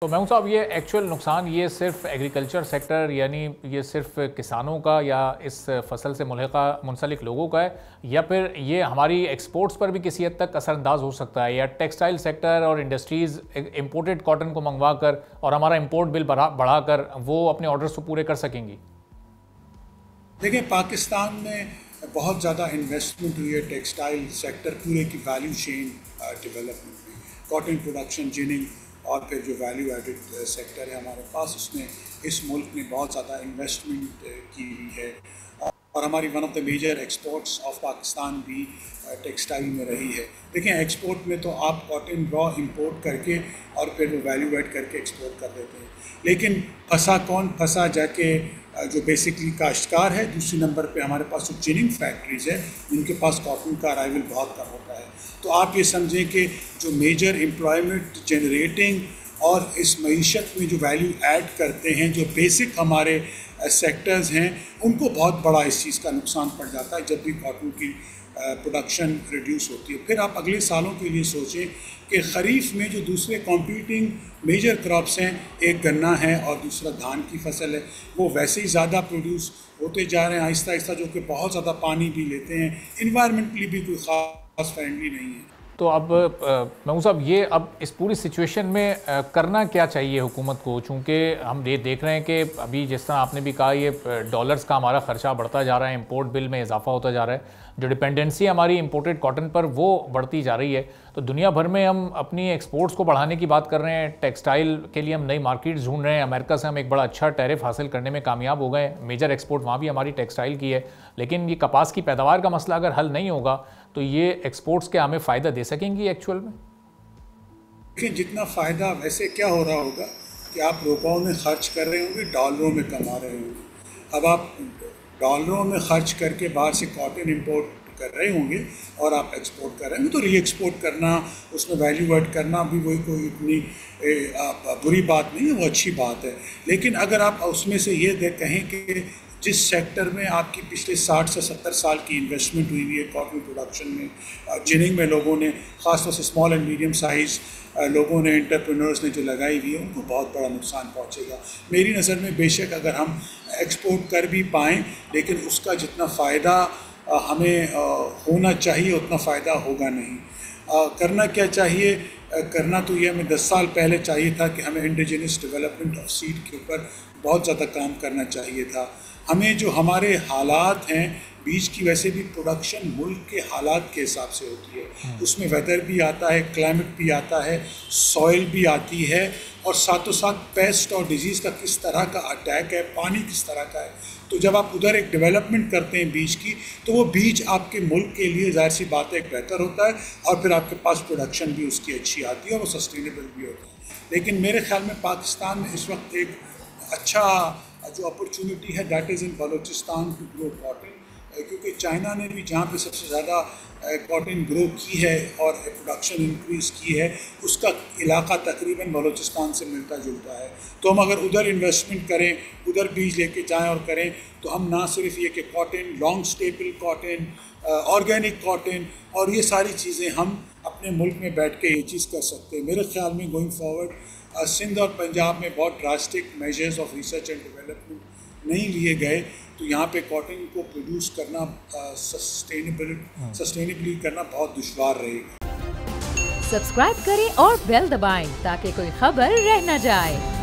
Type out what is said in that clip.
تو محمود صاحب، یہ ایکچول نقصان یہ صرف ایگریکلچر سیکٹر یعنی یہ صرف کسانوں کا یا اس فصل سے منسلک لوگوں کا ہے، یا پھر یہ ہماری ایکسپورٹس پر بھی کسی حد تک اثر انداز ہو سکتا ہے، یا ٹیکسٹائل سیکٹر اور انڈسٹریز امپورٹڈ کاٹن کو منگوا کر اور ہمارا امپورٹ بل بڑھا کر وہ اپنے آرڈرز کو پورے کر سکیں گی؟ دیکھیں، پاکستان میں بہت زیادہ انویسٹمنٹ ہوئی ہے ٹیکسٹائل سیکٹر پورے کی ویلیو چین ڈیولپمنٹ میں، کاٹن پروڈکشن، جننگ اور پھر جو ویلیو ایڈڈ سیکٹر ہے ہمارے پاس، اس میں اس ملک نے بہت زیادہ انویسٹمنٹ کی ہوئی ہے، اور ہماری one of the major exports of Pakistan بھی ٹیکسٹائل میں رہی ہے۔ دیکھیں، ایکسپورٹ میں تو آپ کاٹن را امپورٹ کر کے اور پھر وہ ویلیو ایڈ کر کے ایکسپورٹ کر دیتے ہیں، لیکن پھنسا کون؟ پھنسا جا کے جو بیسکلی کاشتکار ہے، دوسری نمبر پہ ہمارے پاس جو جننگ فیکٹریز ہیں ان کے پاس کاٹن کا ارائیول بہت کم ہوتا ہے۔ تو آپ یہ سمجھیں کہ جو میجر امپلائمنٹ جنریٹنگ اور اس معیشت میں جو ویلیو ایڈ کرتے ہیں، جو بیسک ہمارے سیکٹرز ہیں، ان کو بہت بڑا اس چیز کا نقصان پڑ جاتا ہے جب بھی کاٹن کی پروڈکشن ریڈیوس ہوتی ہے۔ پھر آپ اگلے سالوں کے لیے سوچیں کہ خریف میں جو دوسرے کمپیٹنگ میجر کراپس ہیں، ایک گنا ہے اور دوسرا دھان کی فصل ہے، وہ ویسے ہی زیادہ پروڈیوس ہوتے جا رہے ہیں آہستہ آہستہ، جو کہ بہت زیادہ پانی بھی لیتے ہیں، انوائرمنٹلی بھی کوئی خاص فرینڈلی نہیں ہے۔ تو اب محمود صاحب، یہ اب اس پوری سچویشن میں کرنا کیا چاہیے حکومت کو؟ چونکہ ہم دیکھ رہے ہیں کہ ابھی جس طرح آپ نے بھی کہا، یہ ڈالرز کا ہمارا خرچہ بڑھتا جا رہا ہے، امپورٹ بل میں اضافہ ہوتا جا رہا ہے، جو ڈپینڈنسی ہماری امپورٹڈ کاٹن پر وہ بڑھتی جا رہی ہے۔ تو دنیا بھر میں ہم اپنی ایکسپورٹس کو بڑھانے کی بات کر رہے ہیں، ٹیکسٹائل کے لیے ہم نئی مارکیٹس ڈھونڈ رہے ہیں، امریکہ سے ہم ایک بڑا اچھا ٹیرف حاصل کرنے میں کامیاب ہو گئے، میجر ایکسپورٹ وہاں بھی ہماری ٹیکسٹائل کی ہے، لیکن یہ کپاس کی پیداوار کا مسئلہ اگر حل نہیں ہوگا تو یہ ایکسپورٹس کے ہمیں فائدہ دے سکیں گی ایکچول میں؟ لیکن جتنا فائدہ ویسے کیا ہو رہا ہوگا کہ آپ روپوں میں خرچ کر رہے ہوں گے، ڈالروں میں کما رہے ہوں گے۔ اب آپ ڈالروں میں خرچ کر کے باہر سے کاٹن امپورٹ کر رہے ہوں گے اور آپ ایکسپورٹ کر رہے ہیں، تو ری ایکسپورٹ کرنا، اس میں ویلیو ایڈ کرنا بھی وہی کوئی اتنی بری بات نہیں ہے، وہ اچھی بات ہے۔ لیکن اگر آپ اس میں سے یہ کہیں کہ جس سیکٹر میں آپ کی پچھلے 60 سے 70 سال کی انویسٹمنٹ ہوئی ہوئی ہے کاٹن پروڈکشن میں، جننگ میں لوگوں نے، خاص طور سے اسمال اینڈ میڈیم سائز لوگوں نے، انٹرپرینورز نے جو لگائی ہوئی ہے، ان کو بہت بڑا نقصان پہنچے گا۔ میری نظر میں بے شک اگر ہم ایکسپورٹ کر بھی پائیں، لیکن اس کا جتنا فائدہ ہمیں ہونا چاہیے اتنا فائدہ ہوگا نہیں۔ کرنا کیا چاہیے؟ کرنا تو یہ ہمیں 10 سال پہلے چاہیے تھا کہ ہمیں انڈیجنس ڈیولپمنٹ آف سیڈ کے اوپر بہت زیادہ کام کرنا چاہیے تھا۔ ہمیں جو ہمارے حالات ہیں بیج کی، ویسے بھی پروڈکشن ملک کے حالات کے حساب سے ہوتی ہے، اس میں ویدر بھی آتا ہے، کلائمیٹ بھی آتا ہے، سوئل بھی آتی ہے، اور ساتھ و ساتھ پیسٹ اور ڈیزیز کا کس طرح کا اٹیک ہے، پانی کس طرح کا ہے۔ تو جب آپ ادھر ایک ڈیولپمنٹ کرتے ہیں بیج کی، تو وہ بیج آپ کے ملک کے لیے ظاہر سی بات ہے ایک بہتر ہوتا ہے، اور پھر آپ کے پاس پروڈکشن بھی اس کی اچھی آتی ہے اور وہ سسٹینیبل بھی ہوتا ہے۔ لیکن میرے خیال میں پاکستان میں اس وقت ایک اچھا جو اپرچونٹی ہے، that is in Balochistan to grow cotton, کیونکہ چائنا نے بھی جہاں پہ سب سے زیادہ کاٹن گرو کی ہے اور پروڈکشن انکریز کی ہے، اس کا علاقہ تقریباً بلوچستان سے ملتا جلتا ہے۔ تو ہم اگر ادھر انویسٹمنٹ کریں، ادھر بیج لے کے جائیں اور کریں، تو ہم نہ صرف یہ کہ cotton, long staple cotton, organic cotton اور یہ ساری چیزیں ہم اپنے ملک میں بیٹھ کے یہ چیز کر سکتے ہیں۔ میرے خیال میں گوئنگ فارورڈ سندھ اور پنجاب میں بہت drastic measures of research and development نہیں لیے گئے، تو یہاں پہ کاٹن کو پروڈیوس کرنا، سسٹینیبلی کرنا بہت دشوار رہے گا۔ سبسکرائب کریں اور بیل دبائیں تاکہ کوئی خبر رہ نہ جائے۔